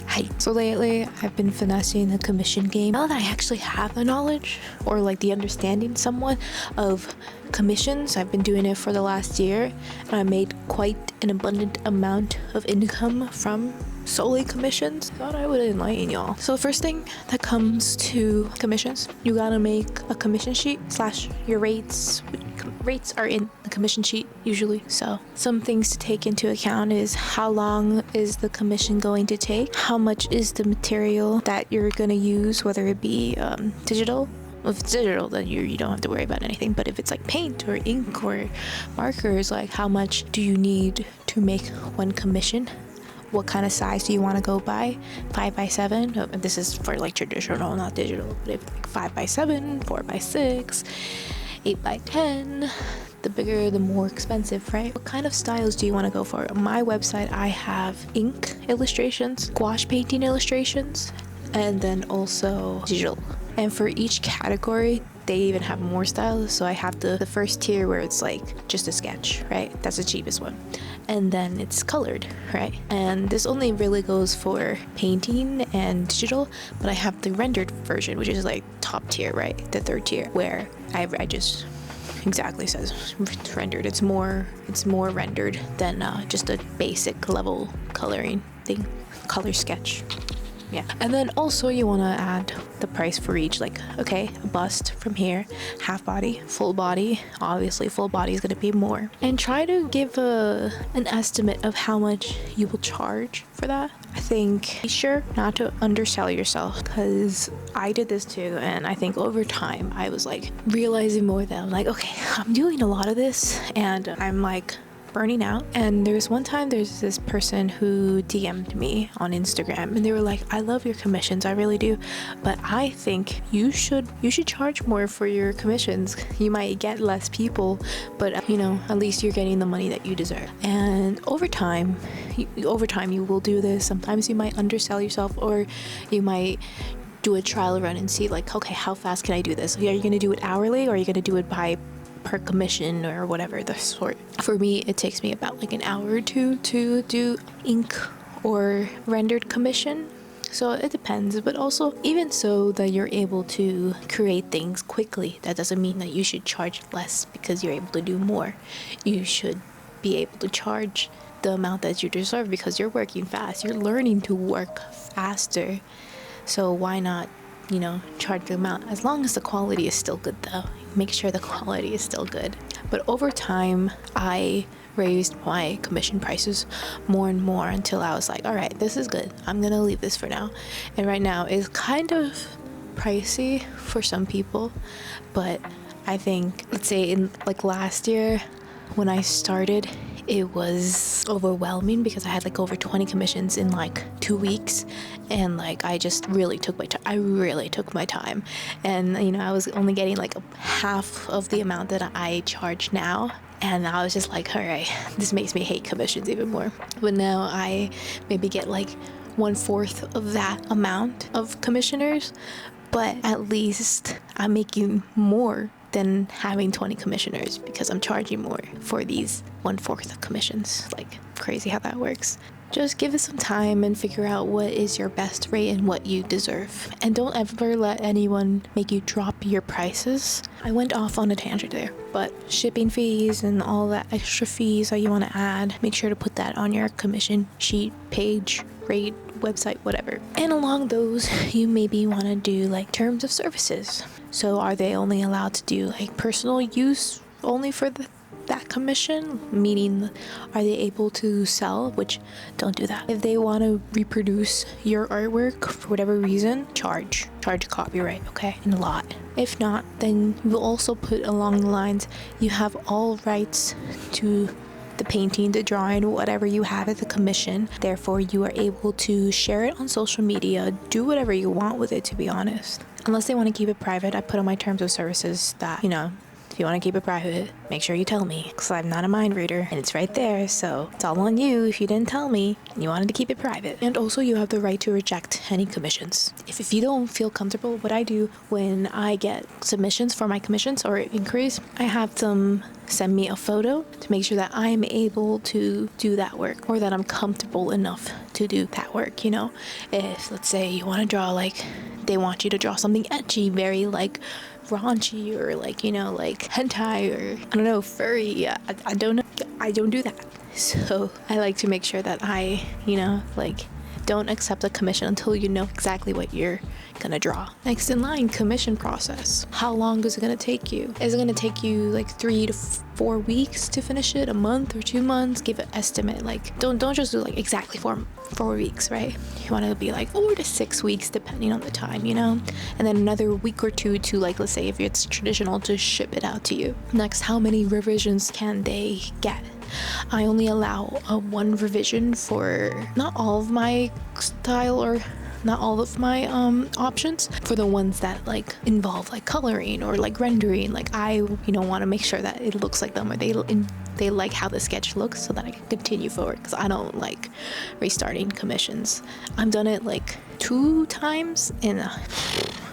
height. So lately, I've been finessing the commission game. Now that I actually have the knowledge or like the understanding somewhat of commissions, I've been doing it for the last year, and I made quite an abundant amount of income from solely commissions. Thought I would enlighten y'all. So the first thing that comes to commissions, you gotta make a commission sheet slash your rates. Rates are in the commission sheet usually. So some things to take into account is how long is the commission going to take, how much is the material that you're gonna use, whether it be digital. If it's digital, then you don't have to worry about anything. But if it's like paint or ink or markers, like how much do you need to make one commission? What kind of size do you want to go by? 5x7. This is for like traditional, not digital. But if like 5x7, 4x6, 8x10, the bigger, the more expensive, right? What kind of styles do you want to go for? On my website, I have ink illustrations, gouache painting illustrations, and then also digital. And for each category, they even have more styles. So I have the first tier where it's like just a sketch, right? That's the cheapest one. And then it's colored, right? And this only really goes for painting and digital, but I have the rendered version, which is like top tier, right? The third tier, where I just exactly says rendered. It's more rendered than just a basic level coloring thing, color sketch. Yeah. And then also you want to add the price for each, like, okay, a bust from here, half body, full body. Obviously full body is going to be more. And try to give an estimate of how much you will charge for that. I think be sure not to undersell yourself, because I did this too, and I think over time I was like realizing more that I'm like, okay, I'm doing a lot of this and I'm like burning out. And there's one time there's this person who DM'd me on Instagram, and they were like, I love your commissions, I really do, but I think you should charge more for your commissions. You might get less people, but at least you're getting the money that you deserve. And over time you will do this. Sometimes you might undersell yourself, or you might do a trial run and see like, okay, how fast can I do this? Are you going to do it hourly, or are you going to do it per commission or whatever the sort? For me, it takes me about like an hour or two to do ink or rendered commission. So it depends, but also even so that you're able to create things quickly, that doesn't mean that you should charge less because you're able to do more. You should be able to charge the amount that you deserve because you're working fast. You're learning to work faster. So why not, charge the amount, as long as the quality is still good though. Make sure the quality is still good. But over time, I raised my commission prices more and more until I was like, all right, this is good. I'm gonna leave this for now. And right now it's kind of pricey for some people, but I think, let's say in like last year when I started, it was overwhelming because I had like over 20 commissions in like 2 weeks, and like I just really took my time. And I was only getting like half of the amount that I charge now, and I was just like, all right, this makes me hate commissions even more. But now I maybe get like 1/4 of that amount of commissioners, but at least I'm making more than having 20 commissioners because I'm charging more for these 1/4 of commissions. Like, crazy how that works. Just give it some time and figure out what is your best rate and what you deserve. And don't ever let anyone make you drop your prices. I went off on a tangent there, but shipping fees and all that extra fees that you want to add, make sure to put that on your commission sheet, page, rate, website, whatever. And along those, you maybe want to do like terms of services. So are they only allowed to do like personal use only for that commission? Meaning, are they able to sell? Which, don't do that. If they want to reproduce your artwork for whatever reason, charge copyright, okay, in a lot. If not, then you will also put along the lines, you have all rights to the painting, the drawing, whatever you have as a commission. Therefore, you are able to share it on social media, do whatever you want with it, to be honest. Unless they want to keep it private, I put on my terms of services that, if you want to keep it private, make sure you tell me, because I'm not a mind reader, and it's right there, so it's all on you if you didn't tell me and you wanted to keep it private. And also, you have the right to reject any commissions. If you don't feel comfortable, what I do when I get submissions for my commissions or inquiries, I have them send me a photo to make sure that I'm able to do that work, or that I'm comfortable enough to do that work, you know? If, let's say, you want to draw, like, they want you to draw something edgy, very, like, raunchy, or, like, you know, like hentai, or, I don't know, furry. I don't know. I don't do that. So I like to make sure that I, you know, like, don't accept a commission until you know exactly what you're gonna draw. Next in line, commission process. How long is it gonna take you? Is it gonna take you like 3 to 4 weeks to finish it? A month or 2 months? Give an estimate. Like, don't just do like exactly 4 weeks, right? You want to be like 4 to 6 weeks depending on the time, you know? And then another week or two to, like, let's say if it's traditional, to ship it out to you. Next, how many revisions can they get? I only allow one revision for not all of my style, or not all of my options. For the ones that like involve like coloring or like rendering, like I, you know, want to make sure that it looks like them, or they like how the sketch looks, so that I can continue forward, because I don't like restarting commissions. I've done it like 2 times, and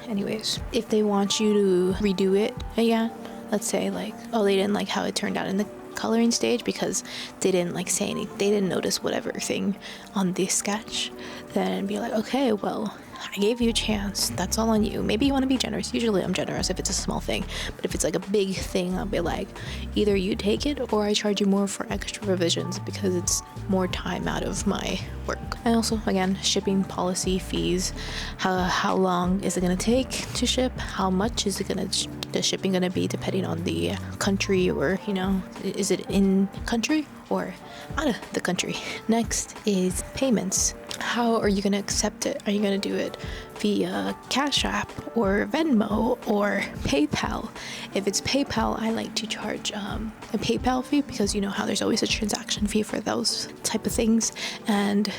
anyways, if they want you to redo it again, let's say like, oh, they didn't like how it turned out in the coloring stage because they didn't like say anything, they didn't notice whatever thing on the sketch, then be like, okay, well, I gave you a chance, that's all on you. Maybe you want to be generous. Usually I'm generous if it's a small thing, but if it's like a big thing, I'll be like, either you take it or I charge you more for extra revisions, because it's more time out of my work. And also, again, shipping policy, fees, how long is it going to take to ship, how much is it going to the shipping going to be, depending on the country, or, you know, is it in country or out of the country. Next is payments. How are you going to accept it? Are you going to do it via Cash App or Venmo or PayPal? If it's PayPal, I like to charge a PayPal fee, because you know how there's always a transaction fee for those type of things. And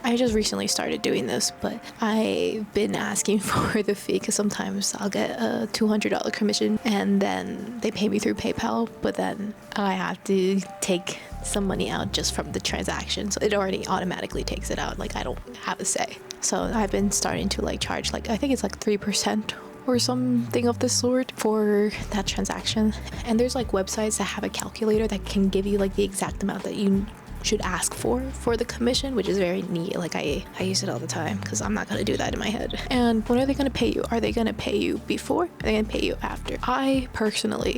I just recently started doing this, but I've been asking for the fee because sometimes I'll get a $200 commission and then they pay me through PayPal, but then I have to take some money out just from the transaction, so it already automatically takes it out. Like, I don't have a say. So I've been starting to like charge, like, I think it's like 3% or something of the sort for that transaction. And there's like websites that have a calculator that can give you like the exact amount that you should ask for the commission, which is very neat. Like, I use it all the time because I'm not going to do that in my head. And when are they going to pay you? Are they going to pay you before? Are they going to pay you after? I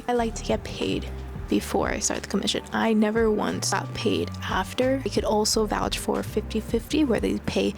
like to get paid before I start the commission. I never once got paid after. I could also vouch for 50-50, where they pay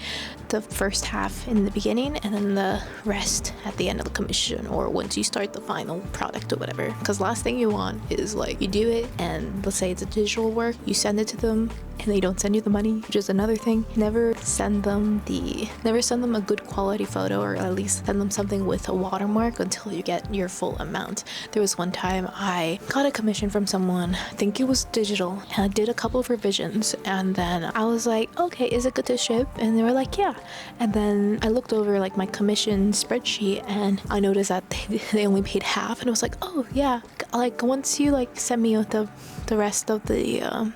the first half in the beginning and then the rest at the end of the commission, or once you start the final product or whatever. Because last thing you want is like, you do it and let's say it's a digital work, you send it to them and they don't send you the money, which is another thing. Never send them a good quality photo, or at least send them something with a watermark until you get your full amount. There was one time I got a commission from someone, I think it was digital, and I did a couple of revisions, and then I was like, okay, is it good to ship? And they were like, yeah. And then I looked over like my commission spreadsheet and I noticed that they only paid half, and I was like, oh yeah, like once you like send me the rest of the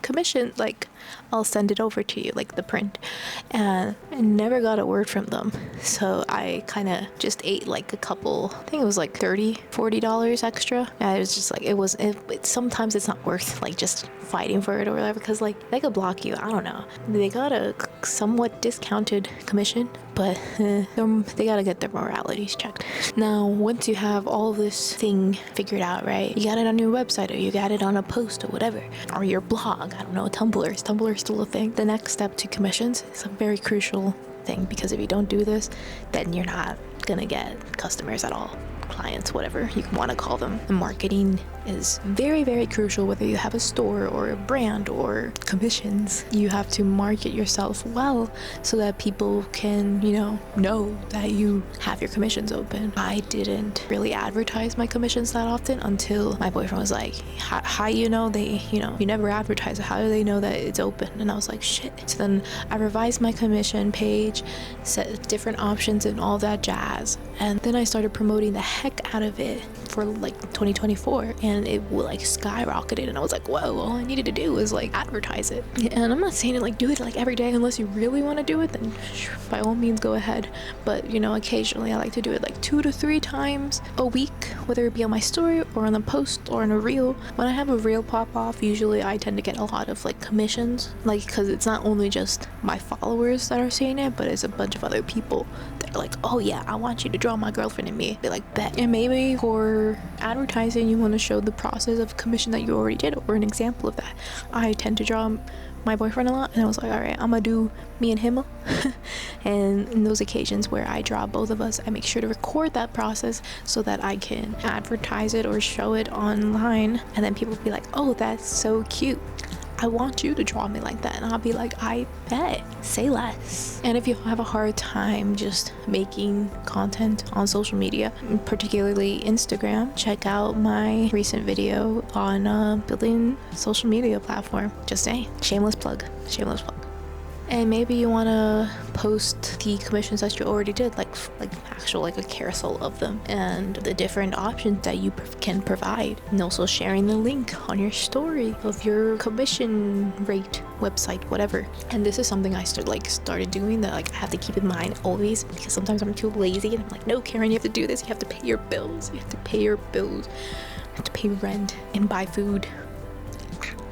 commission, like I'll send it over to you, like the print. And I never got a word from them, so I kind of just ate like a couple, I think it was like $40 extra. And I was just like, sometimes it's not worth like just fighting for it or whatever, because like they could block you. I don't know, they got a somewhat discounted commission, but they gotta get their moralities checked. Now, once you have all of this thing figured out, right, you got it on your website, or you got it on a post or whatever, or your blog, I don't know, Tumblr. Is Tumblr still a thing? The next step to commissions is a very crucial thing, because if you don't do this, then you're not gonna get customers at all, clients, whatever you want to call them. The marketing is very, very crucial, whether you have a store or a brand or commissions. You have to market yourself well so that people can, know that you have your commissions open. I didn't really advertise my commissions that often until my boyfriend was like, how you never advertise it, how do they know that it's open? And I was like, shit. So then I revised my commission page, set different options and all that jazz, and then I started promoting the heck out of it for like 2024, and it like skyrocketed, and I was like, whoa, all I needed to do was like advertise it. And I'm not saying to like do it like every day. Unless you really want to do it, then by all means go ahead. But you know, occasionally I like to do it like 2 to 3 times a week, whether it be on my story or on a post or on a reel. When I have a reel pop off, usually I tend to get a lot of like commissions, like because it's not only just my followers that are seeing it, but it's a bunch of other people that are like, oh yeah, I want you to draw my girlfriend and me. Be like, bet. And maybe for advertising you want to show the process of commission that you already did, or an example of that. I tend to draw my boyfriend a lot, and I was like, all right, I'm gonna do me and him. And in those occasions where I draw both of us, I make sure to record that process so that I can advertise it or show it online, and then people will be like, oh, that's so cute, I want you to draw me like that. And I'll be like, I bet, say less. And if you have a hard time just making content on social media, particularly Instagram, check out my recent video on building social media platform. Just saying, shameless plug. And maybe you want to post the commissions that you already did, like actual like a carousel of them, and the different options that you can provide, and also sharing the link on your story of your commission rate, website, whatever. And this is something I started doing that like I have to keep in mind always, because sometimes I'm too lazy and I'm like, no, Karen, you have to do this. You have to pay your bills. You have to pay rent and buy food.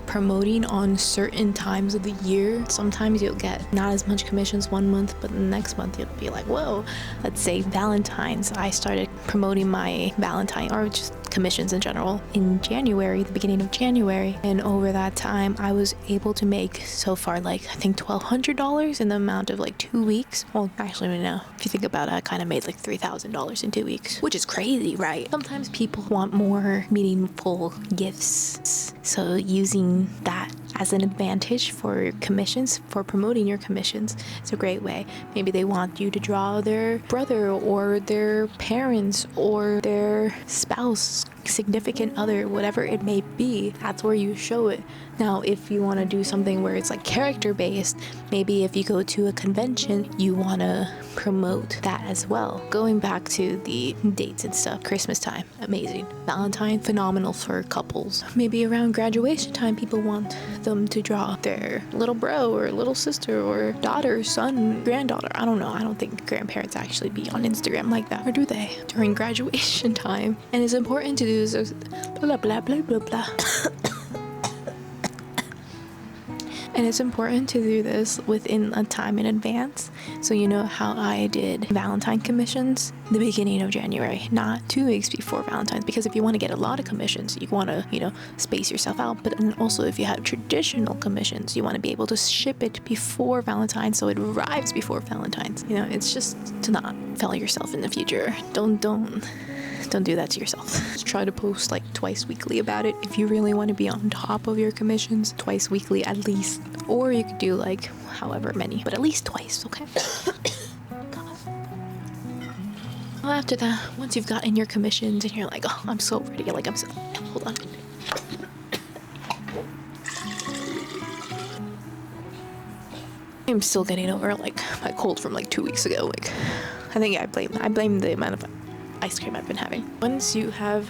Promoting on certain times of the year, sometimes you'll get not as much commissions one month, but the next month you'll be like, whoa. Let's say Valentine's. I started promoting my Valentine, or just commissions in general, in January, the beginning of January, and over that time I was able to make so far like I think $1,200 in the amount of like 2 weeks. Well, actually no, if you think about it, I kind of made like $3,000 in 2 weeks, which is crazy, right? Sometimes people want more meaningful gifts, so using that as an advantage for your commissions, for promoting your commissions, it's a great way. Maybe they want you to draw their brother or their parents or their spouse, significant other, whatever it may be. That's where you show it. Now, if you want to do something where it's like character based, maybe if you go to a convention, you want to promote that as well. Going back to the dates and stuff, Christmas time, amazing. Valentine, phenomenal for couples. Maybe around graduation time, people want them to draw their little bro or little sister or daughter, son, granddaughter. I don't know. I don't think grandparents actually be on Instagram like that, or do they? During graduation time. And it's important to do this blah blah blah blah blah. And it's important to do this within a time in advance. So you know how I did Valentine commissions the beginning of January, not 2 weeks before Valentine's, because if you want to get a lot of commissions, you want to, space yourself out. But then also if you have traditional commissions, you want to be able to ship it before Valentine's so it arrives before Valentine's. It's just to not fail yourself in the future. Don't do that to yourself. Just try to post like twice weekly about it if you really want to be on top of your commissions. Twice weekly at least. Or you could do like however many, but at least twice, okay? Well, after that, once you've gotten your commissions and you're like, oh, I'm so ready, hold on. I'm still getting over like my cold from like 2 weeks ago. Like, I think I blame the amount of ice cream I've been having. Once you have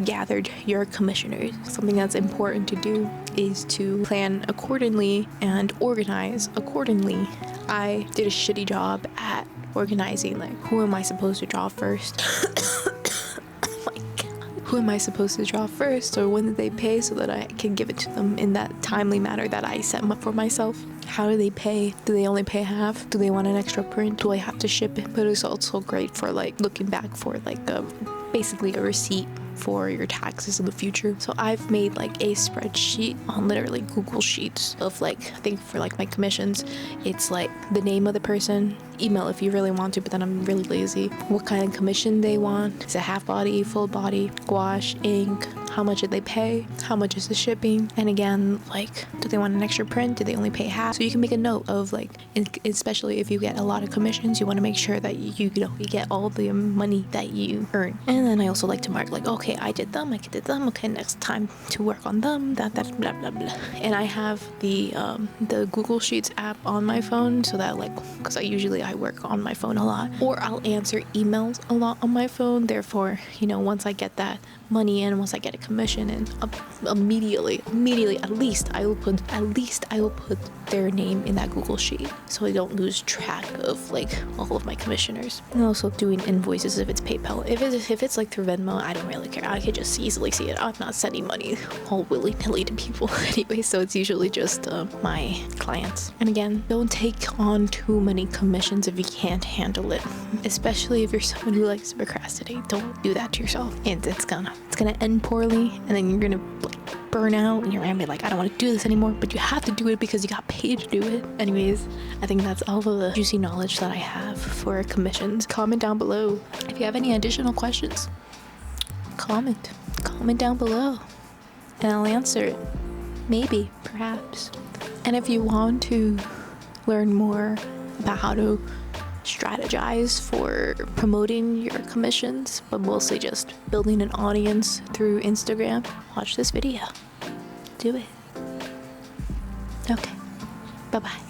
gathered your commissioners, something that's important to do is to plan accordingly and organize accordingly. I did a shitty job at organizing, like, who am I supposed to draw first? Oh my god. Who am I supposed to draw first, or when did they pay, so that I can give it to them in that timely manner that I set up for myself? How do they pay? Do they only pay half? Do they want an extra print? Do I have to ship it? But it's also great for like looking back for like basically a receipt for your taxes in the future. So I've made like a spreadsheet on literally Google Sheets of like, I think for like my commissions, it's like the name of the person, email if you really want to, but then I'm really lazy, what kind of commission they want, is it half body, full body, gouache, ink, how much did they pay, how much is the shipping, and again, like, do they want an extra print, do they only pay half? So you can make a note of like, especially if you get a lot of commissions, you want to make sure that you get all the money that you earn. And then I also like to mark like, okay, okay, I did them, okay, next time to work on them, that blah blah blah. And I have the Google Sheets app on my phone, so that like, because I work on my phone a lot, or I'll answer emails a lot on my phone. Therefore, you know, once I get that money in, once I get a commission, and immediately at least I will put their name in that Google Sheet, so I don't lose track of like all of my commissioners. And also doing invoices if it's PayPal. If it's like through Venmo, I don't really care. I could just easily see it. I'm not sending money all willy-nilly to people anyway, so it's usually just my clients. And again, don't take on too many commissions if you can't handle it, especially if you're someone who likes to procrastinate. Don't do that to yourself, and it's gonna end poorly, and then you're gonna like burn out, and you're gonna be like, I don't want to do this anymore, but you have to do it because you got paid to do it. Anyways, I think that's all of the juicy knowledge that I have for commissions. Comment down below if you have any additional questions. Comment down below and I'll answer it, maybe, perhaps. And if you want to learn more about how to strategize for promoting your commissions, but mostly just building an audience through Instagram, watch this video. Do it. Okay, bye bye.